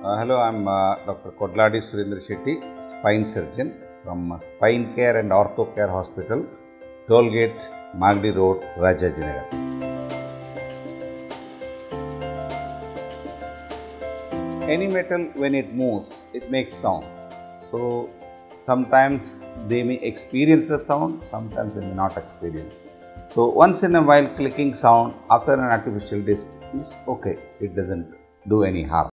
Hello, I'm Dr. Kodladi Surendra Shetty, spine surgeon from Spine Care and Ortho Care Hospital, Tollgate, Magdi Road, Rajajinagar. Any metal, when it moves, it makes sound. So sometimes they may experience the sound, sometimes they may not experience. So once in a while, clicking sound after an artificial disc is okay. It doesn't do any harm.